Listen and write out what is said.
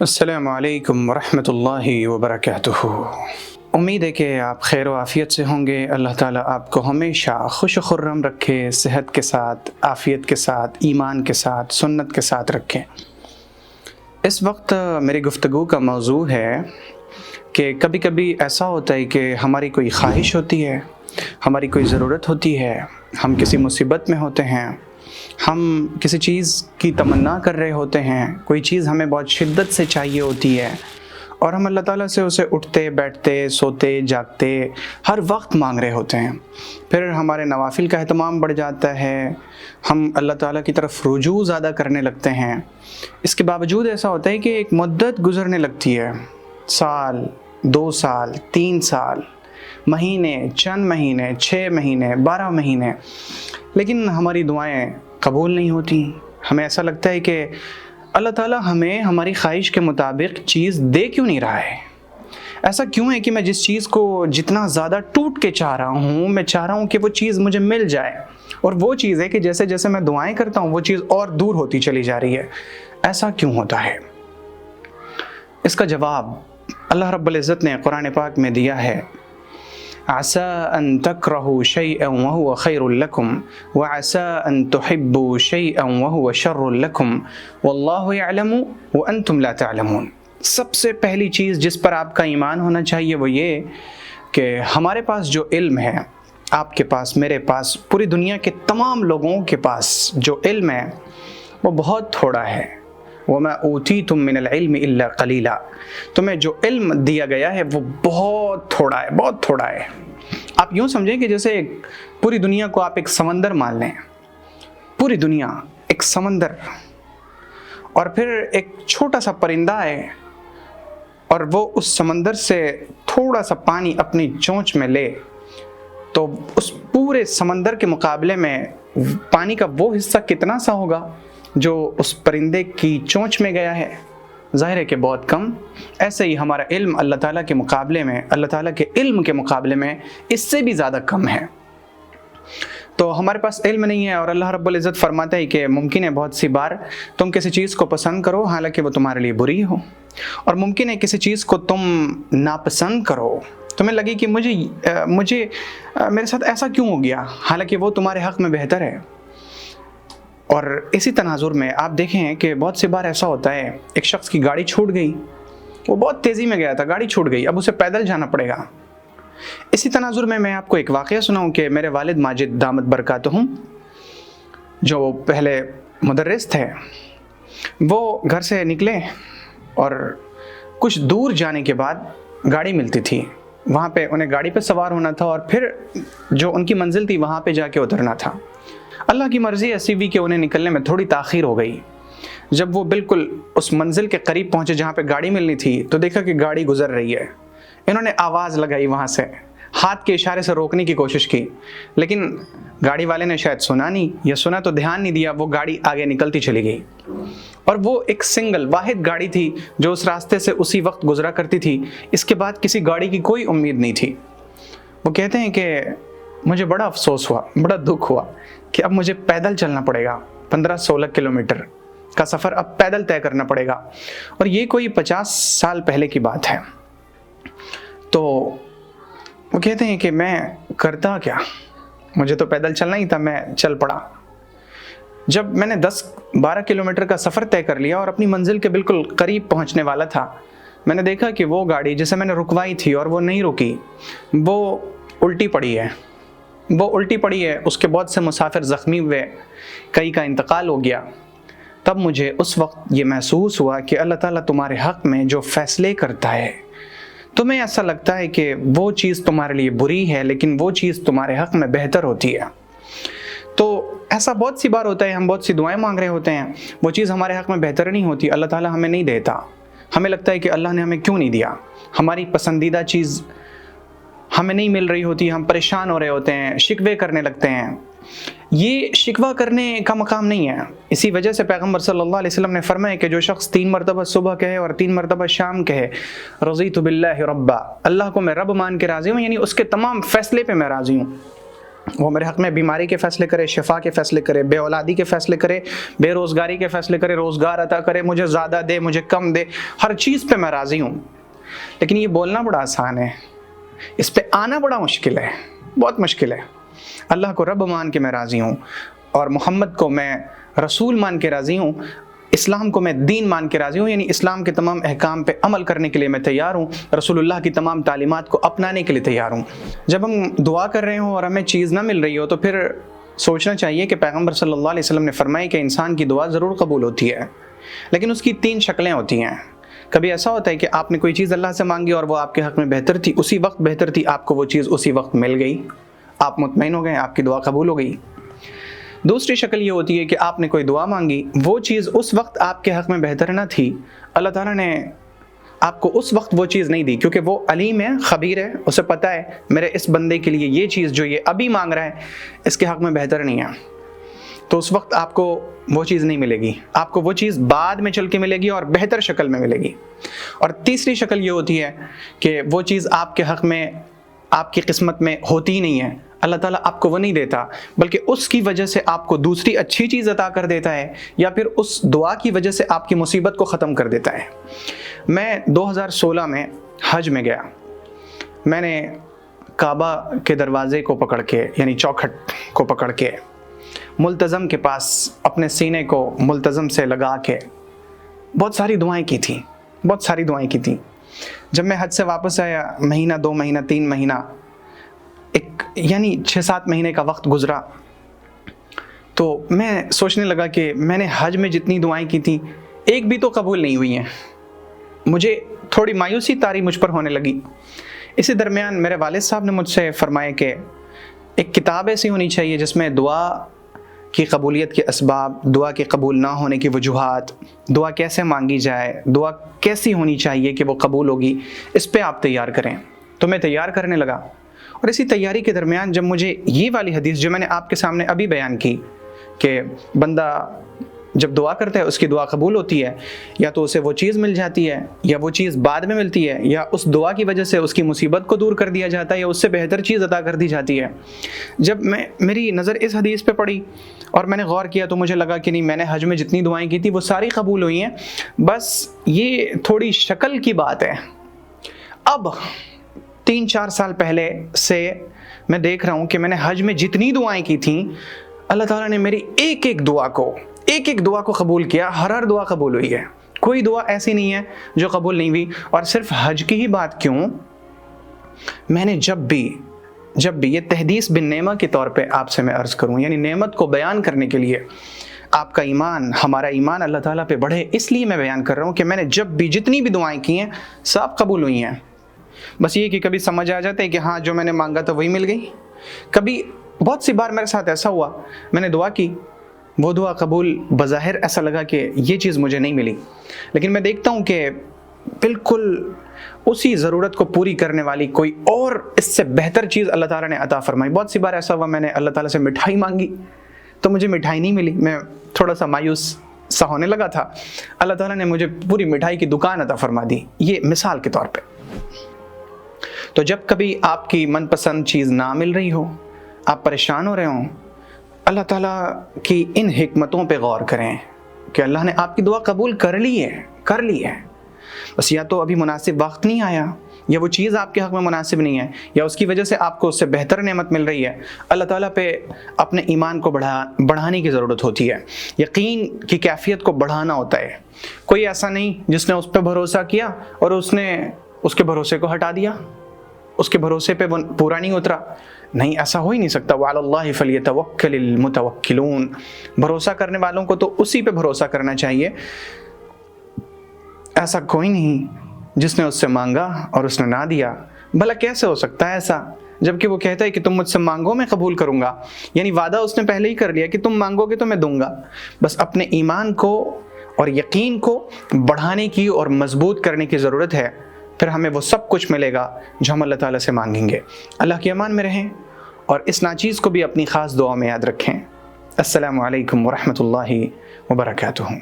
السلام علیکم ورحمۃ اللہ وبرکاتہ۔ امید ہے کہ آپ خیر و عافیت سے ہوں گے۔ اللہ تعالیٰ آپ کو ہمیشہ خوش و خرم رکھے، صحت کے ساتھ، عافیت کے ساتھ، ایمان کے ساتھ، سنت کے ساتھ رکھے۔ اس وقت میری گفتگو کا موضوع ہے کہ کبھی کبھی ایسا ہوتا ہے کہ ہماری کوئی خواہش ہوتی ہے، ہماری کوئی ضرورت ہوتی ہے، ہم کسی مصیبت میں ہوتے ہیں، ہم کسی چیز کی تمنا کر رہے ہوتے ہیں، کوئی چیز ہمیں بہت شدت سے چاہیے ہوتی ہے اور ہم اللہ تعالیٰ سے اسے اٹھتے بیٹھتے سوتے جاگتے ہر وقت مانگ رہے ہوتے ہیں۔ پھر ہمارے نوافل کا اہتمام بڑھ جاتا ہے، ہم اللہ تعالیٰ کی طرف رجوع زیادہ کرنے لگتے ہیں۔ اس کے باوجود ایسا ہوتا ہے کہ ایک مدت گزرنے لگتی ہے، سال، 2 سال، 3 سال، مہینے، چند مہینے، 6 مہینے، 12 مہینے، لیکن ہماری دعائیں قبول نہیں ہوتی۔ ہمیں ایسا لگتا ہے کہ اللہ تعالیٰ ہمیں ہماری خواہش کے مطابق چیز دے کیوں نہیں رہا ہے؟ ایسا کیوں ہے کہ میں جس چیز کو جتنا زیادہ ٹوٹ کے چاہ رہا ہوں، میں چاہ رہا ہوں کہ وہ چیز مجھے مل جائے، اور وہ چیز ہے کہ جیسے جیسے میں دعائیں کرتا ہوں وہ چیز اور دور ہوتی چلی جا رہی ہے۔ ایسا کیوں ہوتا ہے؟ اس کا جواب اللہ رب العزت نے قرآن پاک میں دیا ہے، عَسَىٰ أَن تَكْرَهُوا شَيْئًا وَهُوَ خَيْرٌ لَكُمْ وَعَسَىٰ أَن تُحِبُّوا شَيْئًا وَهُوَ شَرٌّ لَكُمْ وَاللَّهُ يَعْلَمُ وَأَنْتُمْ لَا تَعْلَمُونَ۔ سب سے پہلی چیز جس پر آپ کا ایمان ہونا چاہیے وہ یہ کہ ہمارے پاس جو علم ہے، آپ کے پاس، میرے پاس، پوری دنیا کے تمام لوگوں کے پاس جو علم ہے وہ بہت تھوڑا ہے۔ وَمَا أُوتِيتُم مِّنَ الْعِلْمِ إِلَّا قَلِيلًا۔ تمہیں جو علم دیا گیا ہے وہ بہت تھوڑا ہے، بہت تھوڑا ہے۔ آپ یوں سمجھیں کہ جیسے پوری دنیا کو آپ ایک سمندر مان لیں، پوری دنیا ایک سمندر، اور پھر ایک چھوٹا سا پرندہ ہے اور وہ اس سمندر سے تھوڑا سا پانی اپنی چونچ میں لے تو اس پورے سمندر کے مقابلے میں پانی کا وہ حصہ کتنا سا ہوگا جو اس پرندے کی چونچ میں گیا ہے؟ ظاہر ہے کہ بہت کم۔ ایسے ہی ہمارا علم اللہ تعالیٰ کے مقابلے میں، اللہ تعالیٰ کے علم کے مقابلے میں اس سے بھی زیادہ کم ہے۔ تو ہمارے پاس علم نہیں ہے، اور اللہ رب العزت فرماتا ہے کہ ممکن ہے بہت سی بار تم کسی چیز کو پسند کرو حالانکہ وہ تمہارے لیے بری ہو، اور ممکن ہے کسی چیز کو تم ناپسند کرو، تمہیں لگے کہ مجھے میرے ساتھ ایسا کیوں ہو گیا، حالانکہ وہ تمہارے حق میں بہتر ہے۔ اور اسی تناظر میں آپ دیکھیں کہ بہت سی بار ایسا ہوتا ہے، ایک شخص کی گاڑی چھوٹ گئی، وہ بہت تیزی میں گیا تھا، گاڑی چھوٹ گئی، اب اسے پیدل جانا پڑے گا۔ اسی تناظر میں آپ کو ایک واقعہ سناؤں کہ میرے والد ماجد دامت برکاتہم، جو پہلے مدرس تھے، وہ گھر سے نکلے اور کچھ دور جانے کے بعد گاڑی ملتی تھی، وہاں پہ انہیں گاڑی پہ سوار ہونا تھا اور پھر جو ان کی منزل تھی وہاں پہ جا کے اترنا تھا۔ اللہ کی مرضی ایسی ہوئی کہ انہیں نکلنے میں تھوڑی تاخیر ہو گئی۔ جب وہ بالکل اس منزل کے قریب پہنچے جہاں پہ گاڑی ملنی تھی تو دیکھا کہ گاڑی گزر رہی ہے۔ انہوں نے آواز لگائی، وہاں سے ہاتھ کے اشارے سے روکنے کی کوشش کی، لیکن گاڑی والے نے شاید سنا نہیں، یا سنا تو دھیان نہیں دیا، وہ گاڑی آگے نکلتی چلی گئی۔ اور وہ ایک سنگل واحد گاڑی تھی جو اس راستے سے اسی وقت گزرا کرتی تھی، اس کے بعد کسی گاڑی کی کوئی امید نہیں تھی۔ وہ کہتے ہیں کہ مجھے بڑا افسوس ہوا، بڑا دکھ ہوا کہ اب مجھے پیدل چلنا پڑے گا، 15-16 کلومیٹر کا سفر اب پیدل طے کرنا پڑے گا، اور یہ کوئی 50 سال پہلے کی بات ہے۔ تو وہ کہتے ہیں کہ میں کرتا کیا، مجھے تو پیدل چلنا ہی تھا، میں چل پڑا۔ جب میں نے 10-12 کلومیٹر کا سفر طے کر لیا اور اپنی منزل کے بالکل قریب پہنچنے والا تھا، میں نے دیکھا کہ وہ گاڑی جسے میں نے رکوائی تھی اور وہ نہیں رکی، وہ الٹی پڑی ہے، اس کے بہت سے مسافر زخمی ہوئے، کئی کا انتقال ہو گیا۔ تب مجھے اس وقت یہ محسوس ہوا کہ اللہ تعالیٰ تمہارے حق میں جو فیصلے کرتا ہے، تمہیں ایسا لگتا ہے کہ وہ چیز تمہارے لیے بری ہے لیکن وہ چیز تمہارے حق میں بہتر ہوتی ہے۔ تو ایسا بہت سی بار ہوتا ہے، ہم بہت سی دعائیں مانگ رہے ہوتے ہیں، وہ چیز ہمارے حق میں بہتر نہیں ہوتی، اللہ تعالیٰ ہمیں نہیں دیتا، ہمیں لگتا ہے کہ اللہ نے ہمیں کیوں نہیں دیا، ہماری پسندیدہ چیز ہمیں نہیں مل رہی ہوتی، ہم پریشان ہو رہے ہوتے ہیں، شکوے کرنے لگتے ہیں۔ یہ شکوہ کرنے کا مقام نہیں ہے۔ اسی وجہ سے پیغمبر صلی اللہ علیہ وسلم نے فرمایا کہ جو شخص 3 مرتبہ صبح کہے اور 3 مرتبہ شام کہے، رضیت باللہ ربا، اللہ کو میں رب مان کے راضی ہوں، یعنی اس کے تمام فیصلے پہ میں راضی ہوں، وہ میرے حق میں بیماری کے فیصلے کرے، شفا کے فیصلے کرے، بے اولادی کے فیصلے کرے، بے روزگاری کے فیصلے کرے، روزگار عطا کرے، مجھے زیادہ دے، مجھے کم دے، ہر چیز پہ میں راضی ہوں۔ لیکن یہ بولنا بڑا آسان ہے، اس پہ آنا بڑا مشکل ہے، بہت مشکل ہے۔ اللہ کو رب مان کے میں راضی ہوں، اور محمد کو میں رسول مان کے راضی ہوں، اسلام کو میں دین مان کے راضی ہوں، یعنی اسلام کے تمام احکام پہ عمل کرنے کے لیے میں تیار ہوں، رسول اللہ کی تمام تعلیمات کو اپنانے کے لیے تیار ہوں۔ جب ہم دعا کر رہے ہوں اور ہمیں چیز نہ مل رہی ہو تو پھر سوچنا چاہیے کہ پیغمبر صلی اللہ علیہ وسلم نے فرمایا کہ انسان کی دعا ضرور قبول ہوتی ہے، لیکن اس کی 3 شکلیں ہوتی ہیں۔ کبھی ایسا ہوتا ہے کہ آپ نے کوئی چیز اللہ سے مانگی اور وہ آپ کے حق میں بہتر تھی، اسی وقت بہتر تھی، آپ کو وہ چیز اسی وقت مل گئی، آپ مطمئن ہو گئے، آپ کی دعا قبول ہو گئی۔ دوسری شکل یہ ہوتی ہے کہ آپ نے کوئی دعا مانگی، وہ چیز اس وقت آپ کے حق میں بہتر نہ تھی، اللہ تعالیٰ نے آپ کو اس وقت وہ چیز نہیں دی، کیونکہ وہ علیم ہے، خبیر ہے، اسے پتہ ہے میرے اس بندے کے لیے یہ چیز جو یہ ابھی مانگ رہا ہے اس کے حق میں بہتر نہیں ہے، تو اس وقت آپ کو وہ چیز نہیں ملے گی، آپ کو وہ چیز بعد میں چل کے ملے گی اور بہتر شکل میں ملے گی۔ اور تیسری شکل یہ ہوتی ہے کہ وہ چیز آپ کے حق میں، آپ کی قسمت میں ہوتی ہی نہیں ہے، اللہ تعالیٰ آپ کو وہ نہیں دیتا، بلکہ اس کی وجہ سے آپ کو دوسری اچھی چیز عطا کر دیتا ہے، یا پھر اس دعا کی وجہ سے آپ کی مصیبت کو ختم کر دیتا ہے۔ میں 2016 میں حج میں گیا، میں نے کعبہ کے دروازے کو پکڑ کے، یعنی چوکھٹ کو پکڑ کے، ملتزم کے پاس اپنے سینے کو ملتزم سے لگا کے بہت ساری دعائیں کی تھیں، بہت ساری دعائیں کی تھیں۔ جب میں حج سے واپس آیا، مہینہ، 2 مہینہ، 3 مہینہ، یعنی 6-7 مہینے کا وقت گزرا، تو میں سوچنے لگا کہ میں نے حج میں جتنی دعائیں کی تھیں ایک بھی تو قبول نہیں ہوئی ہیں۔ مجھے تھوڑی مایوسی طاری مجھ پر ہونے لگی۔ اسی درمیان میرے والد صاحب نے مجھ سے فرمایا کہ ایک کتاب ایسی ہونی چاہیے جس میں دعا کی قبولیت کے اسباب، دعا کے قبول نہ ہونے کی وجوہات، دعا کیسے مانگی جائے، دعا کیسی ہونی چاہیے کہ وہ قبول ہوگی، اس پہ آپ تیار کریں۔ تو میں تیار کرنے لگا، اور اسی تیاری کے درمیان جب مجھے یہ والی حدیث جو میں نے آپ کے سامنے ابھی بیان کی کہ بندہ جب دعا کرتا ہے اس کی دعا قبول ہوتی ہے، یا تو اسے وہ چیز مل جاتی ہے، یا وہ چیز بعد میں ملتی ہے، یا اس دعا کی وجہ سے اس کی مصیبت کو دور کر دیا جاتا ہے، یا اس سے بہتر چیز عطا کر دی جاتی ہے۔ جب میری نظر اس حدیث پہ پڑی اور میں نے غور کیا تو مجھے لگا کہ نہیں، میں نے حج میں جتنی دعائیں کی تھی وہ ساری قبول ہوئی ہیں، بس یہ تھوڑی شکل کی بات ہے۔ اب 3-4 سال پہلے سے میں دیکھ رہا ہوں کہ میں نے حج میں جتنی دعائیں کی تھیں، اللہ تعالیٰ نے میری ایک ایک دعا کو قبول کیا، ہر دعا قبول ہوئی ہے، کوئی دعا ایسی نہیں ہے جو قبول نہیں ہوئی۔ اور صرف حج کی ہی بات کیوں، میں نے جب بھی یہ تحدیث بن نعمہ کے طور پہ آپ سے میں عرض کروں، یعنی نعمت کو بیان کرنے کے لیے آپ کا ایمان، ہمارا ایمان اللہ تعالیٰ پہ بڑھے، اس لیے میں بیان کر رہا ہوں کہ میں نے جب بھی جتنی بھی دعائیں کی ہیں سب قبول ہوئی ہیں۔ بس یہ کہ کبھی سمجھ آ جاتا ہے کہ ہاں جو میں نے مانگا تھا وہی مل گئی، کبھی بہت سی بار میرے ساتھ ایسا ہوا، میں نے دعا کی، وہ دعا قبول، بظاہر ایسا لگا کہ یہ چیز مجھے نہیں ملی، لیکن میں دیکھتا ہوں کہ بالکل اسی ضرورت کو پوری کرنے والی کوئی اور اس سے بہتر چیز اللہ تعالیٰ نے عطا فرمائی۔ بہت سی بار ایسا ہوا میں نے اللہ تعالیٰ سے مٹھائی مانگی تو مجھے مٹھائی نہیں ملی، میں تھوڑا سا مایوس سا ہونے لگا تھا، اللہ تعالیٰ نے مجھے پوری مٹھائی کی دکان عطا فرما دی، یہ مثال کے طور پہ۔ تو جب کبھی آپ کی من پسند چیز نہ مل رہی ہو، آپ پریشان ہو رہے ہوں، اللہ تعالیٰ کی ان حکمتوں پہ غور کریں کہ اللہ نے آپ کی دعا قبول کر لی ہے، بس یا تو ابھی مناسب وقت نہیں آیا، یا وہ چیز آپ کے حق میں مناسب نہیں ہے، یا اس کی وجہ سے آپ کو اس سے بہتر نعمت مل رہی ہے۔ اللہ تعالیٰ پہ اپنے ایمان کو بڑھانے کی ضرورت ہوتی ہے، یقین کی کیفیت کو بڑھانا ہوتا ہے۔ کوئی ایسا نہیں جس نے اس پہ بھروسہ کیا اور اس نے اس کے بھروسے کو ہٹا دیا، اس کے بھروسے پہ وہ پورا نہیں اترا، نہیں، ایسا ہو ہی نہیں سکتا۔ وَعَلَى اللَّهِ فَلْيَتَوَكَّلِ الْمُتَوَكِّلُونَ، بھروسہ کرنے والوں کو تو اسی پہ بھروسہ کرنا چاہیے۔ ایسا کوئی نہیں جس نے اس سے مانگا اور اس نے نہ دیا، بھلا کیسے ہو سکتا ہے ایسا، جبکہ وہ کہتا ہے کہ تم مجھ سے مانگو میں قبول کروں گا، یعنی وعدہ اس نے پہلے ہی کر لیا کہ تم مانگو گے تو میں دوں گا۔ بس اپنے ایمان کو اور یقین کو بڑھانے کی اور مضبوط کرنے کی ضرورت ہے، پھر ہمیں وہ سب کچھ ملے گا جو ہم اللہ تعالیٰ سے مانگیں گے۔ اللہ کی امان میں رہیں اور اس ناچیز کو بھی اپنی خاص دعا میں یاد رکھیں۔ السلام علیکم ورحمۃ اللہ وبرکاتہ۔